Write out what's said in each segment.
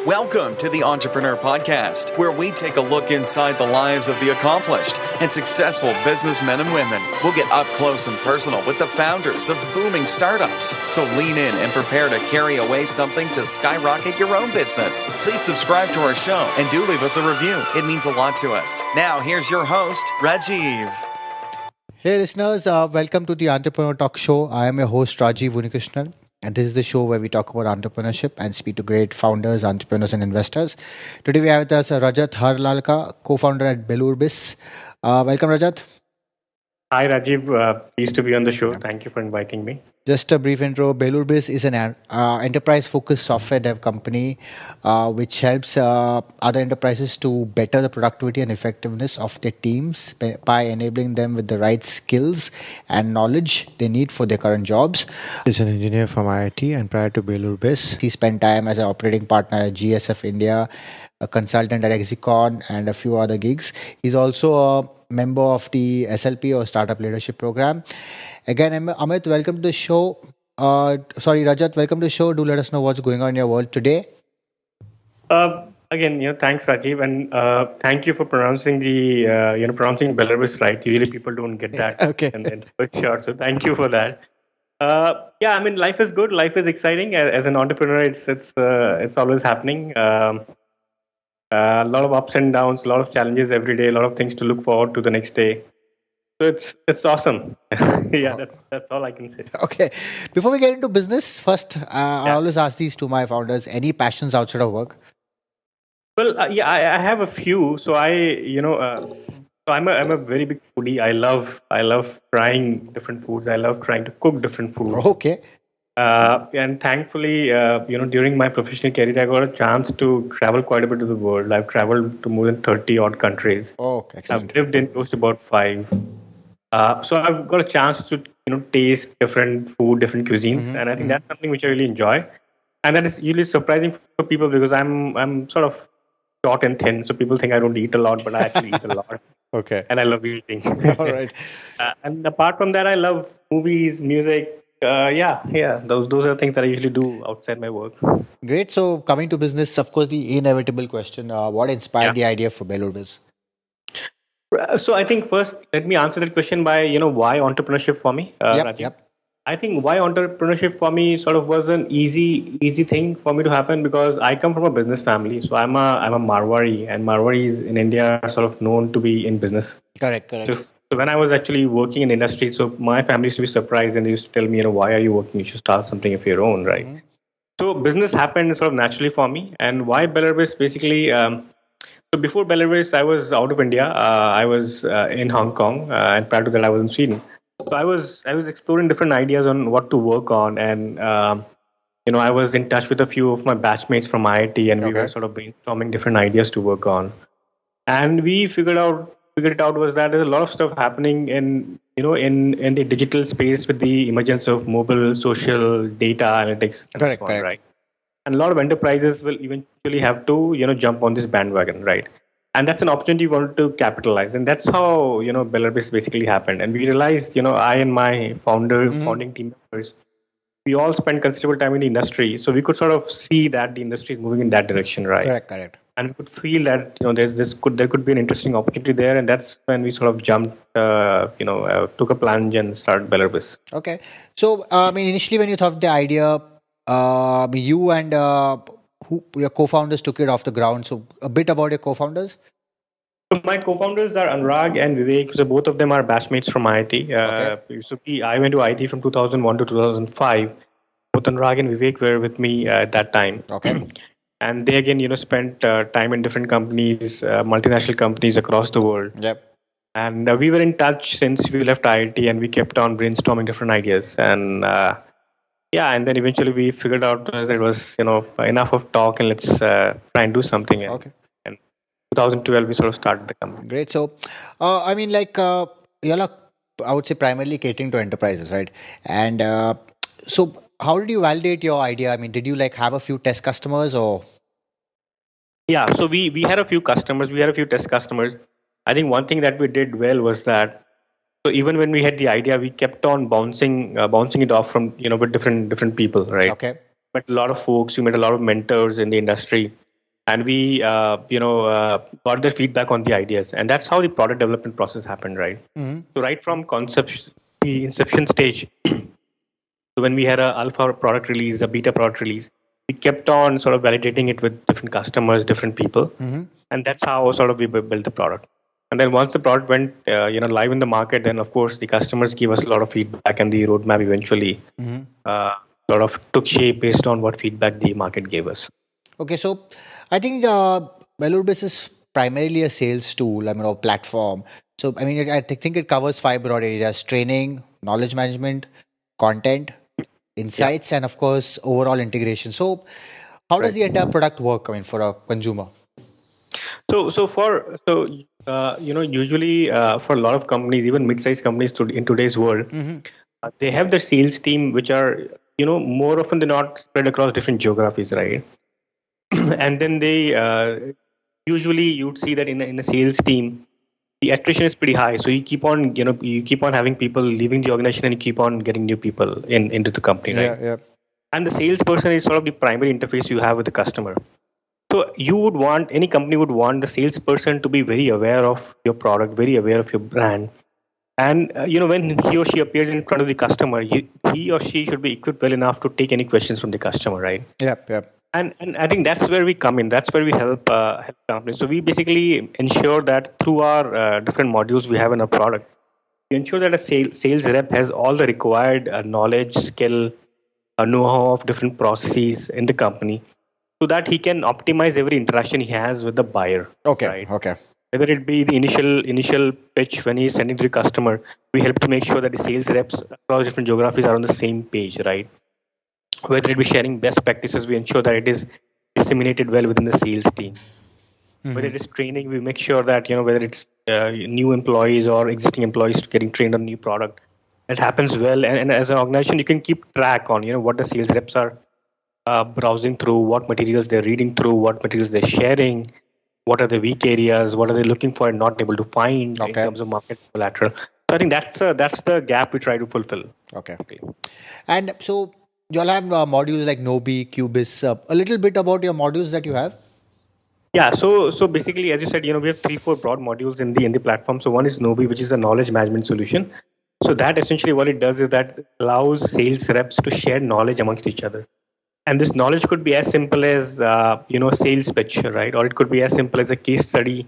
Welcome to the Entrepreneur Podcast, where we take a look inside the lives of the accomplished and successful businessmen and women. We'll get up close and personal with the founders of booming startups. So lean in and prepare to carry away something to skyrocket your own business. Please subscribe to our show and do leave us a review. It means a lot to us. Now, here's your host, Rajiv. Hey listeners, welcome to the Entrepreneur Talk Show. I am your host Rajiv Unikrishnan, and this is the show where we talk about entrepreneurship and speak to great founders, entrepreneurs and investors. Today we have with us Rajat Harlalka, co-founder at Bellurbis. Welcome Rajat. Hi Rajiv, pleased to be on the show. Thank you for inviting me. Just a brief intro. Bellurbis is an enterprise-focused software dev company which helps other enterprises to better the productivity and effectiveness of their teams by enabling them with the right skills and knowledge they need for their current jobs. He's an engineer from IIT, and prior to Bellurbis, he spent time as an operating partner at GSF India, a consultant at EXICON, and a few other gigs. He's also a member of the SLP or Startup Leadership Program. Again, Amit, welcome to the show. Rajat, welcome to the show. Do let us know what's going on in your world today. Again, thanks Rajiv, and thank you for pronouncing pronouncing Bellurbis right. Usually people don't get that. Okay. And then for sure. So thank you for that. Life is good. Life is exciting. As an entrepreneur, it's always happening. A lot of ups and downs, a lot of challenges every day, a lot of things to look forward to the next day. So it's awesome. That's all I can say. Okay. Before we get into business, first, I always ask these to my founders, any passions outside of work? Well, I have a few. So I'm a very big foodie. I love trying different foods. I love trying to cook different foods. Okay. And thankfully, during my professional career, I got a chance to travel quite a bit of the world. I've traveled to more than 30 odd countries. Oh, excellent. I've lived in close to about 5. So I've got a chance to taste different food, different cuisines, and I think that's something which I really enjoy. And that is usually surprising for people because I'm sort of short and thin, so people think I don't eat a lot, but I actually eat a lot. Okay. And I love eating. All right. And apart from that, I love movies, music. Those are things that I usually do outside my work. Great. So coming to business, of course, the inevitable question: what inspired the idea for Bellurbis? So I think first, let me answer that question by why entrepreneurship for me. Yep. I think why entrepreneurship for me sort of was an easy thing for me to happen because I come from a business family. So I'm a Marwari, and Marwaris in India are sort of known to be in business. Correct. So when I was actually working in the industry, so my family used to be surprised and they used to tell me, why are you working? You should start something of your own, right? Mm-hmm. So business happened sort of naturally for me. And why Bellurbis? Basically, so before Bellurbis, I was out of India. I was in Hong Kong, and prior to that, I was in Sweden. So I was exploring different ideas on what to work on, and I was in touch with a few of my batchmates from IIT, and we were sort of brainstorming different ideas to work on. And we figured it out was that there's a lot of stuff happening in the digital space with the emergence of mobile, social, data analytics, and correct. Right? And a lot of enterprises will eventually have to jump on this bandwagon, right? And that's an opportunity we wanted to capitalize, and that's how Bellurbis basically happened. And we realized, I and my founding team members, we all spent considerable time in the industry, so we could sort of see that the industry is moving in that direction, right? Correct. And we could feel that there could be an interesting opportunity there, and that's when we sort of jumped, took a plunge and started Bellurbis. Okay, so initially when you thought of the idea, you and your co-founders took it off the ground. So a bit about your co-founders. So my co-founders are Anurag and Vivek. So both of them are batchmates from IIT. I went to IIT from 2001 to 2005. Both Anurag and Vivek were with me at that time. Okay. And they again, spent time in different companies, multinational companies across the world. Yep. And we were in touch since we left IIT, and we kept on brainstorming different ideas. And and then eventually we figured out that it was enough of talk, and let's try and do something. Okay. And 2012 we sort of started the company. Great. So, you're I would say primarily catering to enterprises, right? And so, how did you validate your idea? Did you have a few test customers or? Yeah. So we had a few customers. We had a few test customers. I think one thing that we did well was that. So even when we had the idea, we kept on bouncing it off from with different people, right? Okay. Met a lot of folks. We met a lot of mentors in the industry. and we got their feedback on the ideas, and that's how the product development process happened, right? So right from concept, the inception stage, so when we had a alpha product release, a beta product release, we kept on sort of validating it with different customers, different people, and that's how sort of we built the product. And then once the product went live in the market, then of course the customers give us a lot of feedback, and the roadmap eventually sort of took shape based on what feedback the market gave us. Okay, so I think Bellurbis is primarily a sales tool, or platform. So I mean, I think it covers 5 broad areas: training, knowledge management, content, insights, and of course overall integration. So how does the entire product work? I mean, for a consumer. Usually for a lot of companies, even mid-sized companies in today's world, they have their sales team, which are more often than not spread across different geographies, right? And then they usually you'd see that in a sales team, the attrition is pretty high. So you keep on having people leaving the organization, and you keep on getting new people into the company, right? Yeah. And the salesperson is sort of the primary interface you have with the customer. So any company would want the salesperson to be very aware of your product, very aware of your brand. And, when he or she appears in front of the customer, he or she should be equipped well enough to take any questions from the customer, right? Yep. And I think that's where we come in. That's where we help companies. So we basically ensure that through our different modules we have in our product, we ensure that a sales rep has all the required knowledge, skill, know-how of different processes in the company, so that he can optimize every interaction he has with the buyer. Okay. Right? Okay. Whether it be the initial pitch when he's sending to the customer, we help to make sure that the sales reps across different geographies are on the same page, right? Whether it be sharing best practices, we ensure that it is disseminated well within the sales team. Whether it is training, we make sure that whether it's new employees or existing employees getting trained on new product, that happens well. And as an organization, you can keep track on what the sales reps are browsing through, what materials they're reading through, what materials they're sharing, what are the weak areas, what are they looking for and not able to find in terms of market collateral. So I think that's the gap we try to fulfill. Okay. And so you all have modules like Nobi, Cubis. A little bit about your modules that you have. Yeah, so basically, as you said, we have 3-4 broad modules in the platform. So one is Nobi, which is a knowledge management solution. So that essentially what it does is that allows sales reps to share knowledge amongst each other. And this knowledge could be as simple as sales pitch, right? Or it could be as simple as a case study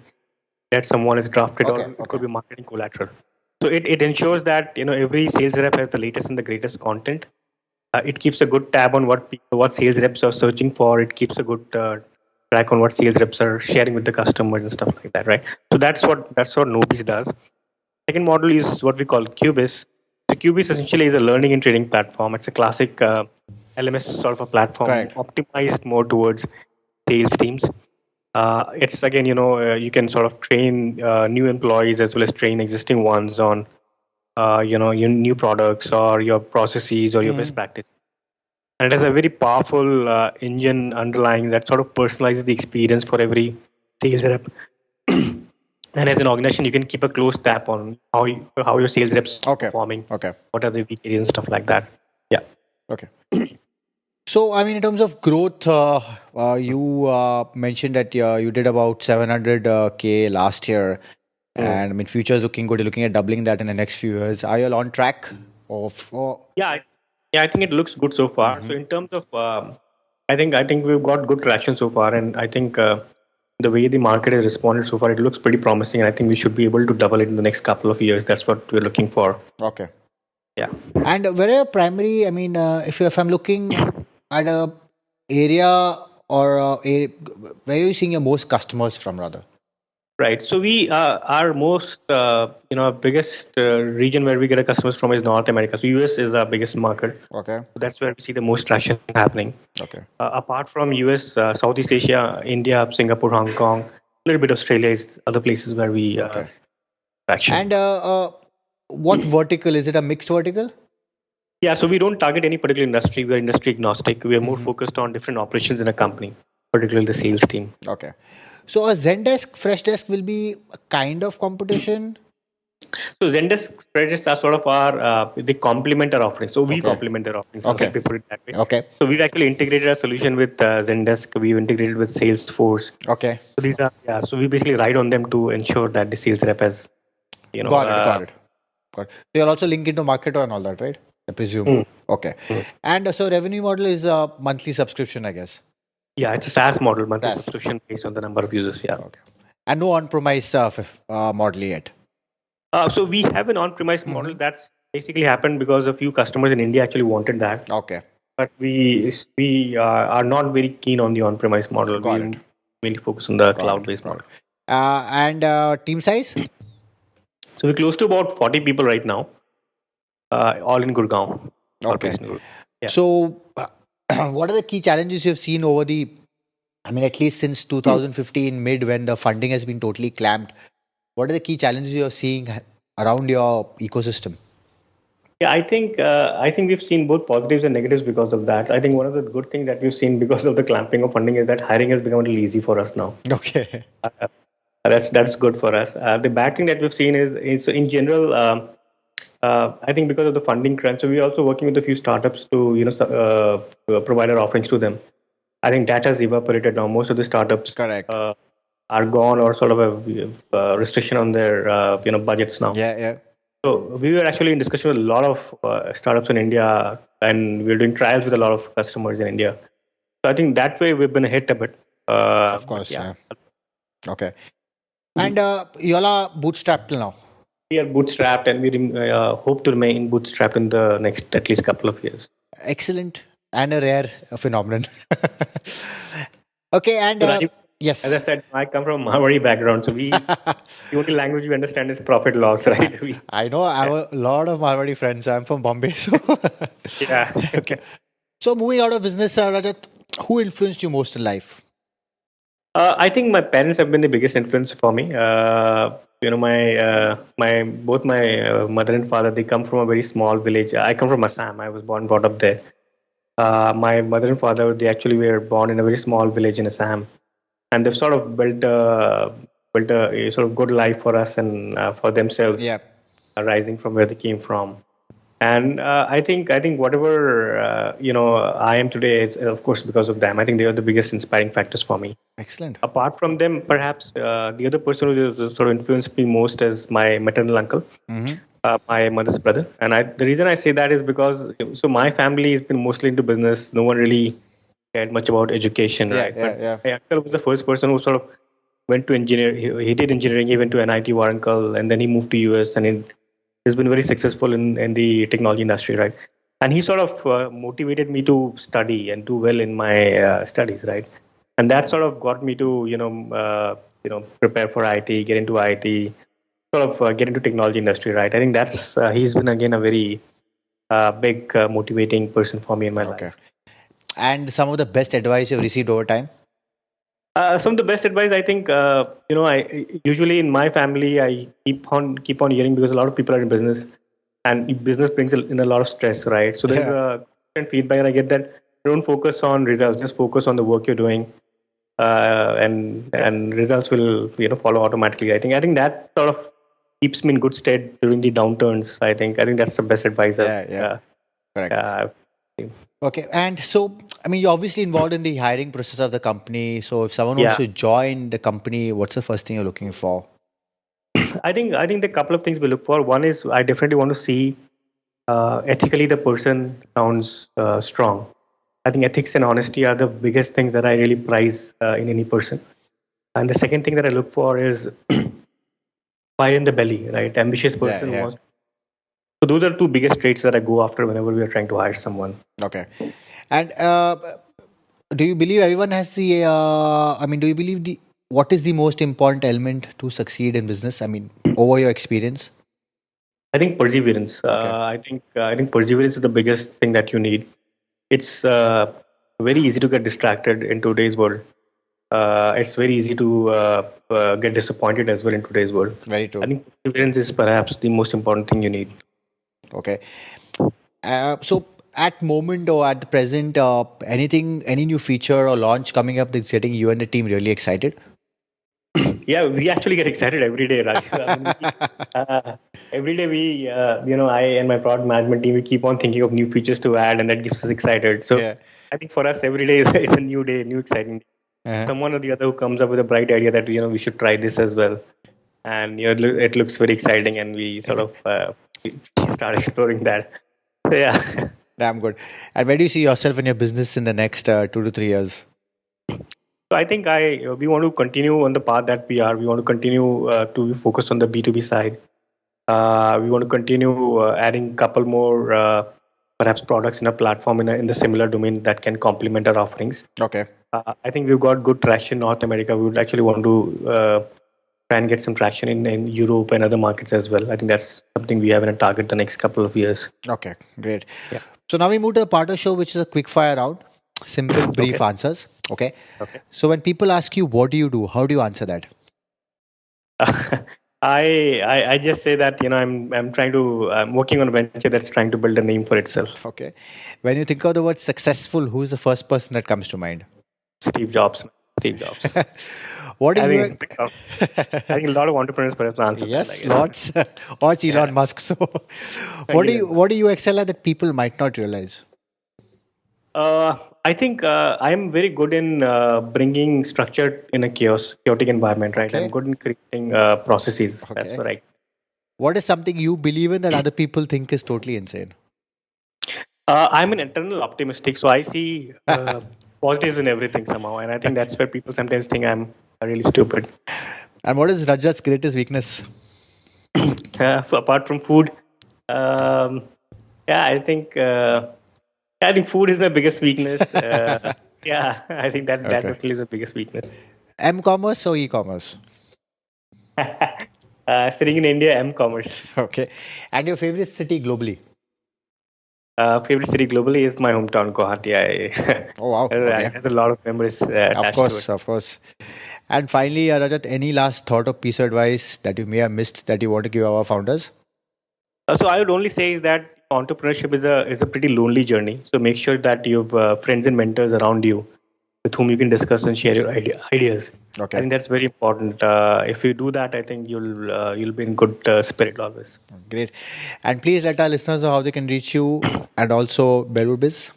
that someone has drafted, or it could be marketing collateral. So it ensures that every sales rep has the latest and the greatest content. It keeps a good tab on what sales reps are searching for. It keeps a good track on what sales reps are sharing with the customers and stuff like that, right? So that's what Nobis does. Second model is what we call Cubis. So Cubis essentially is a learning and training platform. It's a classic LMS sort of a platform, optimized more towards sales teams. It's again, you can sort of train new employees as well as train existing ones on, your new products or your processes or your best practice. And it has a very powerful engine underlying that sort of personalizes the experience for every sales rep. And as an organization, you can keep a close tab on how your sales reps are performing. Okay. What are the weak areas and stuff like that. Yeah. Okay. So, I mean, in terms of growth, you mentioned that you did about 700K last year. And I mean, future is looking good. You're looking at doubling that in the next few years. Are you all on track? Yeah, I think it looks good so far. So in terms of, I think we've got good traction so far. And I think the way the market has responded so far, it looks pretty promising. And I think we should be able to double it in the next couple of years. That's what we're looking for. Okay. Yeah. And where are primary, I mean, if I'm looking at a area or where are you seeing your most customers from rather? Right. So we our most biggest region where we get our customers from is North America. So US is our biggest market. Okay. So that's where we see the most traction happening. Okay. Apart from US, Southeast Asia, India, Singapore, Hong Kong, a little bit Australia is other places where we traction. And what vertical? Is it a mixed vertical? Yeah, so we don't target any particular industry. We are industry agnostic. We are more focused on different operations in a company, particularly the sales team. Okay. So a Zendesk, Freshdesk will be a kind of competition? So Zendesk spreadsheets are sort of our they complement our offerings. So we complement our offerings. Okay. Let me put it that way. Okay. So we've actually integrated our solution with Zendesk. We've integrated with Salesforce. Okay. So these are So we basically ride on them to ensure that the sales rep has Got it. So you'll also link into Marketo and all that, right? I presume. Okay. And so revenue model is a monthly subscription, I guess. Yeah, it's a SaaS model, monthly SaaS. subscription based on the number of users. Yeah. Okay. And no on-premise model yet. So we have an on-premise model that's basically happened because a few customers in India actually wanted that. Okay. But we are not very keen on the on-premise model. Got we it. mainly focus on the cloud-based model. And team size? So we're close to about 40 people right now, all in Gurgaon. Okay. Yeah. So what are the key challenges you've seen over at least since 2015 mid, when the funding has been totally clamped? What are the key challenges you're seeing around your ecosystem? Yeah, I think we've seen both positives and negatives because of that. I think one of the good things that we've seen because of the clamping of funding is that hiring has become a little easy for us now. Okay. That's good for us. The bad thing that we've seen is in general, I think because of the funding crunch. So we're also working with a few startups to provide our offerings to them. I think that has evaporated now. Most of the startups are gone or sort of a restriction on their budgets now. Yeah. So we were actually in discussion with a lot of startups in India, and we're doing trials with a lot of customers in India. So I think that way we've been hit a bit. Of course, yeah. Okay. And you all are bootstrapped till now? We are bootstrapped, and we hope to remain bootstrapped in the next at least couple of years. Excellent. And a rare phenomenon. Okay, and yes. As I said, I come from a Marwari background, so the only language we understand is profit loss, right? I know. I have a lot of Marwari friends. I'm from Bombay, so yeah. Okay. So moving out of business, Rajat, who influenced you most in life? I think my parents have been the biggest influence for me. Both my mother and father, they come from a very small village. I come from Assam. I was born, brought up there. My mother and father, they actually were born in a very small village in Assam, and they've sort of built a sort of good life for us and for themselves. Yeah. Rising from where they came from. And I think whatever I am today is of course because of them. I think they are the biggest inspiring factors for me. Excellent. Apart from them, perhaps the other person who sort of influenced me most is my maternal uncle, my mother's brother. And the reason I say that is because my family has been mostly into business. No one really cared much about education, right? Yeah. My uncle was the first person who sort of went to engineer. He did engineering. He went to NIT Warangal, and then he moved to US, and he's been very successful in the technology industry, right? And he sort of motivated me to study and do well in my studies, right? And that sort of got me to prepare for IT, get into IT, sort of get into technology industry, right? I think that's he's been again a very big motivating person for me in my life. And some of the best advice you've received over time? Some of the best advice, I think, I usually in my family, I keep on hearing, because a lot of people are in business, and business brings in a lot of stress, right? So there's a constant feedback I get that don't focus on results, just focus on the work you're doing, and results will follow automatically. I think that sort of keeps me in good stead during the downturns. I think that's the best advice. Correct. Okay, and so you're obviously involved in the hiring process of the company. So if someone wants to join the company, what's the first thing you're looking for? I think the couple of things we look for. One is I definitely want to see ethically the person sounds strong. I think ethics and honesty are the biggest things that I really prize in any person. And the second thing that I look for is fire in the belly, right? Ambitious person who wants to. So those are two biggest traits that I go after whenever we are trying to hire someone. Okay. And do you believe everyone has the, do you believe what is the most important element to succeed in business? Over your experience? I think perseverance. I think perseverance is the biggest thing that you need. It's very easy to get distracted in today's world. It's very easy to get disappointed as well in today's world. Very true. I think perseverance is perhaps the most important thing you need. Okay. So at moment or at the present, any new feature or launch coming up that's getting you and the team really excited? Yeah, we actually get excited every day, Raj. every day I and my product management team, we keep on thinking of new features to add, and that keeps us excited. So Yeah. I think for us, every day is a new day, new exciting day. Uh-huh. Someone or the other who comes up with a bright idea that we should try this as well, and it looks very exciting, and we sort of we start exploring that. So yeah. Damn good. And where do you see yourself in your business in the next 2 to 3 years? So I think we want to continue on the path that we are. We want to continue to focus on the B2B side. We want to continue adding couple more perhaps products in a platform in the similar domain that can complement our offerings. Okay. I think we've got good traction in North America. We would actually want to try and get some traction in Europe and other markets as well. I think that's something we have in a target the next couple of years. Okay, great. Yeah. So now we move to the part of the show, which is a quick fire round. Simple, brief answers. Okay. So when people ask you, what do you do? How do you answer that? I just say that I'm working on a venture that's trying to build a name for itself. Okay. When you think of the word successful, who is the first person that comes to mind? Steve Jobs. What do you? I think a lot of entrepreneurs perhaps answer. Yes, lots. Or Elon Musk. So, what do you excel at that people might not realize? I think I'm very good in bringing structure in a chaotic environment, right? Okay. I'm good in creating processes. Okay. That's what I say. What is something you believe in that other people think is totally insane? I'm an internal optimistic, so I see positives in everything somehow, and I think that's where people sometimes think I'm really stupid. And what is Rajat's greatest weakness? Apart from food, I think food is my biggest weakness. I think that definitely is the biggest weakness. M-commerce or e-commerce? Sitting in India, M-commerce. Okay. And your favorite city globally? Favorite city globally is my hometown, Guwahati. Oh, wow. Okay. It has a lot of memories attached to it. Of course. And finally, Rajat, any last thought or piece of advice that you may have missed that you want to give our founders? So I would only say is that entrepreneurship is a pretty lonely journey. So make sure that you have friends and mentors around you with whom you can discuss and share your ideas. Okay. I think that's very important. If you do that, I think you'll be in good spirit always. Great. And please let our listeners know how they can reach you and also Bellurbis.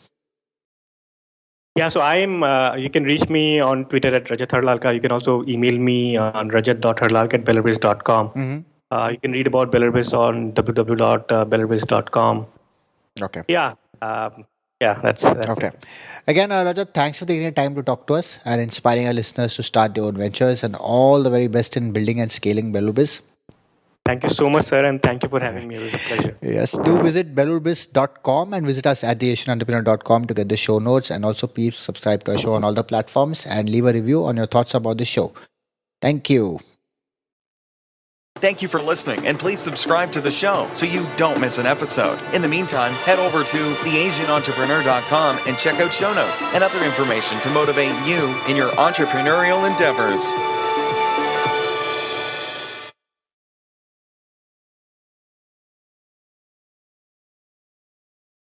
Yeah, so you can reach me on Twitter at Rajat Harlalka. You can also email me on rajat.harlalka@bellurbis.com. Mm-hmm. You can read about Bellurbis on www.bellurbis.com. Okay. That's okay. it. Again, Rajat, thanks for taking the time to talk to us and inspiring our listeners to start their own ventures, and all the very best in building and scaling Bellurbis. Thank you so much, sir, and thank you for having me. It was a pleasure. Yes, do visit bellurbis.com and visit us at theasianentrepreneur.com to get the show notes, and also please subscribe to our show on all the platforms and leave a review on your thoughts about the show. Thank you. Thank you for listening, and please subscribe to the show so you don't miss an episode. In the meantime, head over to theasianentrepreneur.com and check out show notes and other information to motivate you in your entrepreneurial endeavors.